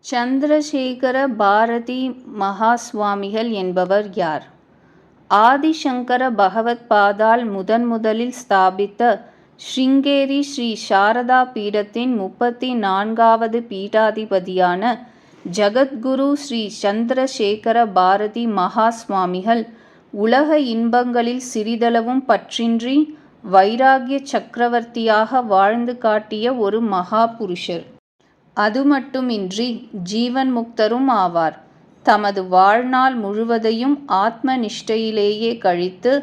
சந்திரசேகர பாரதி மகாஸ்வாமிகள் என்பவர் யார்? ஆதிசங்கர பகவத்பாதால் முதலில் ஸ்தாபித்த ஸ்ருங்கேரி ஸ்ரீ சாரதா பீடத்தின் 34வது பீடாதிபதியான ஜகத்குரு ஸ்ரீ சந்திரசேகர பாரதி மகாஸ்வாமிகள் உலக இன்பங்களில் சிறிதளவும் பற்றின்றி வைராகிய சக்கரவர்த்தியாக வாழ்ந்து காட்டிய ஒரு மகா புருஷர். அதுமட்டுமின்றி ஜீவன் முக்தரும் ஆவார். தமது வாழ்நாள் முழுவதையும் ஆத்ம நிஷ்டையிலேயே கழித்து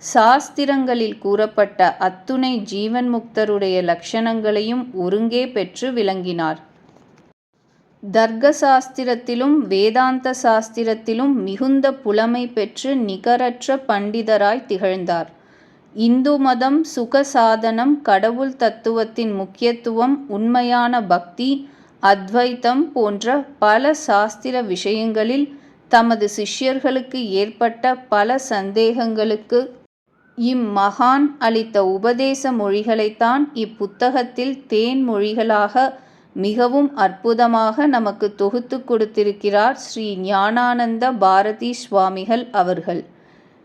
சாஸ்திரங்களில் கூறப்பட்ட அத்துணை ஜீவன் முக்தருடைய லட்சணங்களையும் ஒருங்கே பெற்று விளங்கினார். தர்க்க சாஸ்திரத்திலும் வேதாந்த சாஸ்திரத்திலும் மிகுந்த புலமை பெற்று நிகரற்ற பண்டிதராய் திகழ்ந்தார். இந்து மதம், சுக சாதனம், கடவுள் தத்துவத்தின் முக்கியத்துவம், உண்மையான பக்தி, அத்வைத்தம் போன்ற பல சாஸ்திர விஷயங்களில் தமது சிஷ்யர்களுக்கு ஏற்பட்ட பல சந்தேகங்களுக்கு இம்மகான் அளித்த உபதேச மொழிகளைத்தான் இப்புத்தகத்தில் தேன்மொழிகளாக மிகவும் அற்புதமாக நமக்கு தொகுத்து கொடுத்திருக்கிறார் ஸ்ரீ ஞானானந்த பாரதி சுவாமிகள் அவர்கள்.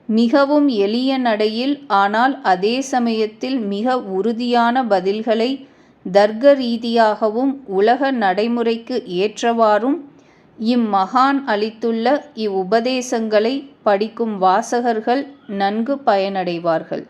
மிகவும் எளிய நடையில், ஆனால் அதே சமயத்தில் மிக உறுதியான பதில்களை தர்க்க ரீதியாகவும் உலக நடைமுறைக்கு ஏற்றவாறும் இம்மகான் அளித்துள்ள இவ்வுபதேசங்களை படிக்கும் வாசகர்கள் நன்கு பயனடைவார்கள்.